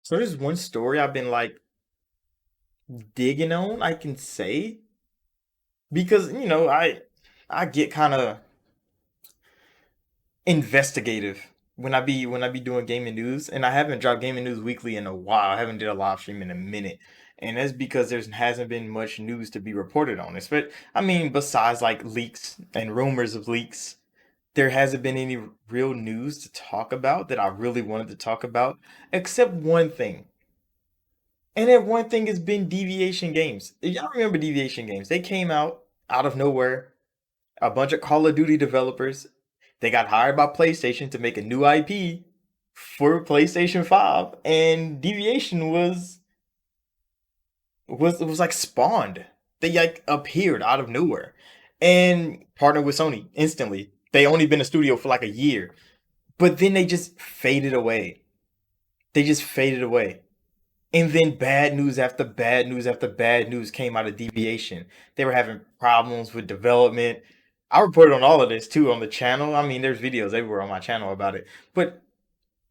So there's one story I've been like digging on, I can say, because I get kind of investigative when I be doing gaming news, and I haven't dropped gaming news weekly in a while. I haven't did a live stream in a minute, and that's because there hasn't been much news to be reported on. I mean, besides like leaks and rumors of leaks, there hasn't been any real news to talk about that I really wanted to talk about, except one thing. And that one thing has been Deviation Games. Y'all remember Deviation Games? They came out of nowhere. A bunch of Call of Duty developers. They got hired by PlayStation to make a new IP for PlayStation 5, and Deviation was like spawned. They like appeared out of nowhere and partnered with Sony instantly. They only been a studio for like a year, but then they just faded away. They just faded away. And then bad news after bad news after bad news came out of Deviation. They were having problems with development. I reported on all of this too on the channel. I mean, there's videos everywhere on my channel about it. But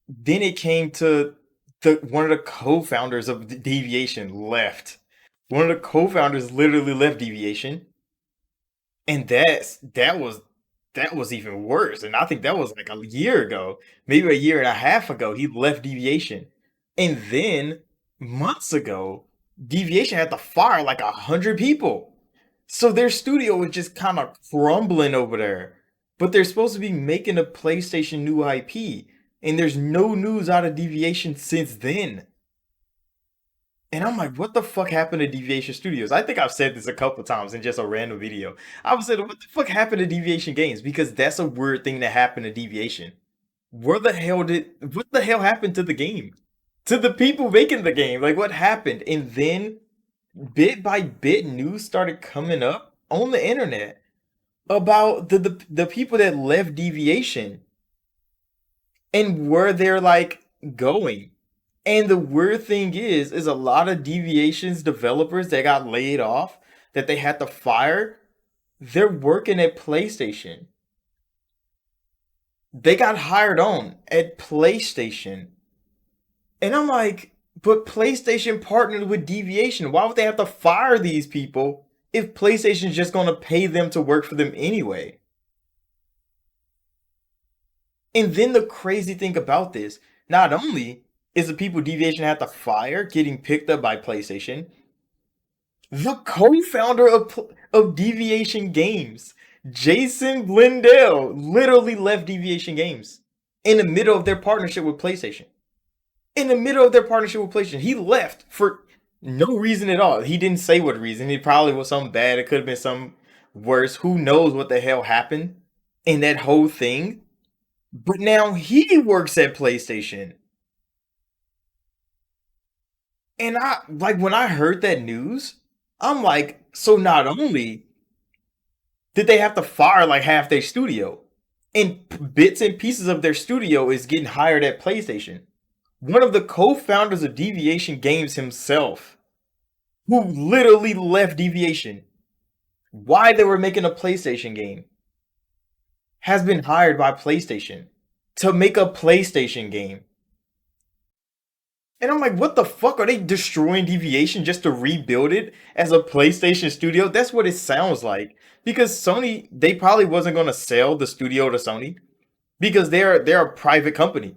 then it came to the one of the co-founders of Deviation left. One of the co-founders literally left Deviation, and that was even worse. And I think that was like a year ago, maybe a year and a half ago. He left Deviation, and then months ago, Deviation had to fire like 100 people. So their studio was just kind of crumbling over there. But they're supposed to be making a PlayStation new IP, and there's no news out of Deviation since then. And I'm like, what the fuck happened to Deviation Studios? I think I've said this a couple times in just a random video. I was saying, what the fuck happened to Deviation Games? Because that's a weird thing that happened to Deviation. What the hell happened to the game? To the people making the game? Like, what happened? And then, bit by bit, news started coming up on the internet about the people that left Deviation and where they're like going. And the weird thing is a lot of Deviation's developers that got laid off, that they had to fire, they're working at PlayStation. They got hired on at PlayStation. And I'm like, but PlayStation partnered with Deviation. Why would they have to fire these people if PlayStation's just gonna pay them to work for them anyway? And then the crazy thing about this, not only is the people Deviation had to fire getting picked up by PlayStation, the co-founder of Deviation Games, Jason Blundell, literally left Deviation Games in the middle of their partnership with PlayStation. In the middle of their partnership with PlayStation, he left for no reason at all. He didn't say what reason. It probably was something bad. It could have been some worse. Who knows what the hell happened in that whole thing? But now he works at PlayStation. And I like when I heard that news, I'm like, so not only did they have to fire like half their studio, and bits and pieces of their studio is getting hired at PlayStation. One of the co-founders of Deviation Games himself, who literally left Deviation, why they were making a PlayStation game, has been hired by PlayStation to make a PlayStation game. And I'm like, what the fuck? Are they destroying Deviation just to rebuild it as a PlayStation studio? That's what it sounds like. Because Sony, they probably wasn't gonna sell the studio to Sony because they're a private company.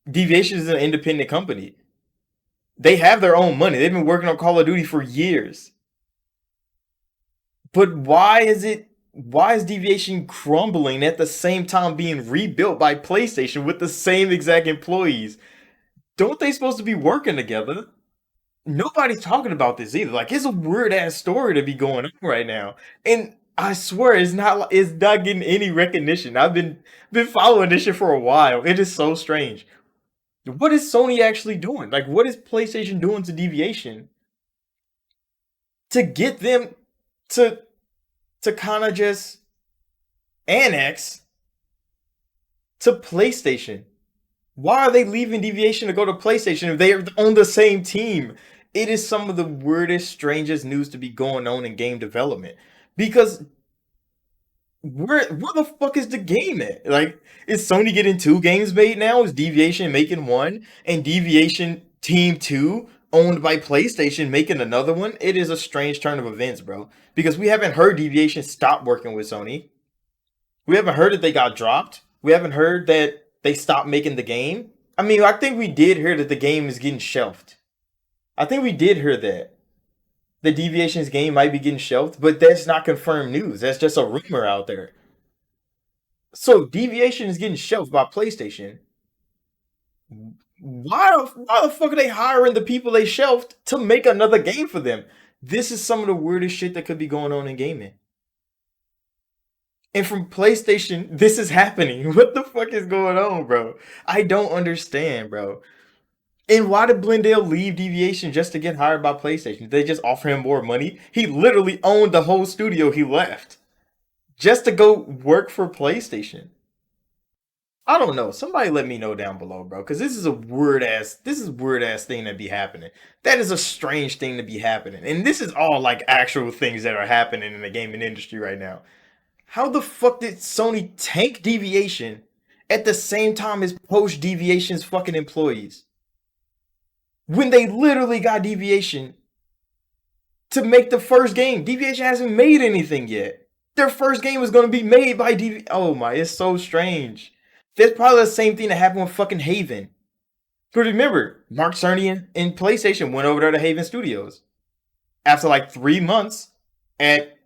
Deviation is an independent company. They have their own money. They've been working on Call of Duty for years. But why is Deviation crumbling at the same time being rebuilt by PlayStation with the same exact employees? Don't they supposed to be working together? Nobody's talking about this either. Like it's a weird ass story to be going on right now. And I swear it's not getting any recognition. I've been following this shit for a while. It is so strange. What is Sony actually doing? Like what is PlayStation doing to Deviation to get them to kind of just annex to PlayStation? Why are they leaving Deviation to go to PlayStation if they're on the same team? It is some of the weirdest, strangest news to be going on in game development. Because where the fuck is the game at? Like, is Sony getting two games made now? Is Deviation making one? And Deviation Team 2 owned by PlayStation making another one, it is a strange turn of events, bro. Because we haven't heard Deviation stop working with Sony. We haven't heard that they got dropped. We haven't heard that they stopped making the game. I mean, I think we did hear that the game is getting shelved. I think we did hear that. The Deviation's game might be getting shelved, but that's not confirmed news. That's just a rumor out there. So Deviation is getting shelved by PlayStation. Why the fuck are they hiring the people they shelved to make another game for them? This is some of the weirdest shit that could be going on in gaming. And from PlayStation, this is happening. What the fuck is going on, bro? I don't understand, bro. And why did Blendale leave Deviation just to get hired by PlayStation? Did they just offer him more money? He literally owned the whole studio he left just to go work for PlayStation. I don't know. Somebody let me know down below, bro, because this is weird ass thing to be happening. That is a strange thing to be happening, and this is all like actual things that are happening in the gaming industry right now. How the fuck did Sony tank Deviation at the same time as poach Deviation's fucking employees when they literally got Deviation to make the first game? Deviation hasn't made anything yet. Their first game was going to be made by Deviation. Oh my, it's so strange. That's probably the same thing that happened with fucking Haven. Because remember, Mark Cerny and PlayStation went over there to Haven Studios. After like 3 months at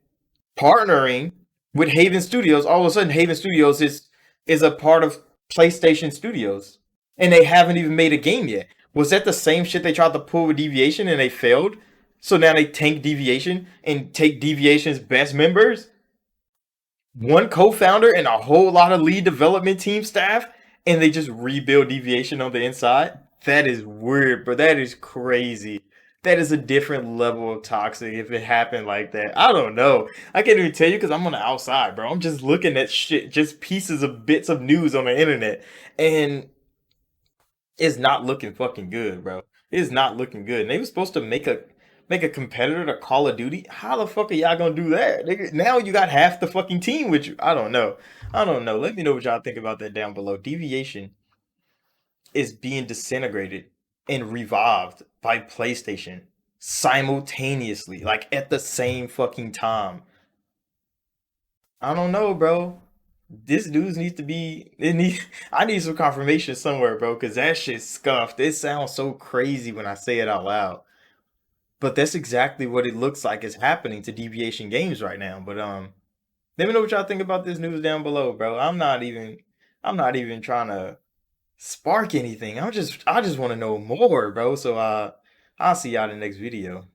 partnering with Haven Studios, all of a sudden Haven Studios is a part of PlayStation Studios. And they haven't even made a game yet. Was that the same shit they tried to pull with Deviation and they failed? So now they tank Deviation and take Deviation's best members? One co-founder and a whole lot of lead development team staff, and they just rebuild Deviation on the inside? That is weird, but that is crazy. That is a different level of toxic if it happened like that. I don't know. I can't even tell you because I'm on the outside, bro. I'm just looking at shit, just pieces of bits of news on the internet. And it's not looking fucking good, bro. It's not looking good. And they were supposed to make a competitor to Call of Duty. How the fuck are y'all gonna do that? Now you got half the fucking team with you. I don't know. I don't know. Let me know what y'all think about that down below. Deviation is being disintegrated and revived by PlayStation simultaneously, like at the same fucking time. I don't know, bro. This news needs to be. It need. I need some confirmation somewhere, bro, because that shit's scuffed. It sounds so crazy when I say it out loud. But that's exactly what it looks like is happening to Deviation Games right now. But let me know what y'all think about this news down below, bro. I'm not even trying to spark anything. I just want to know more, bro. So I'll see y'all in the next video.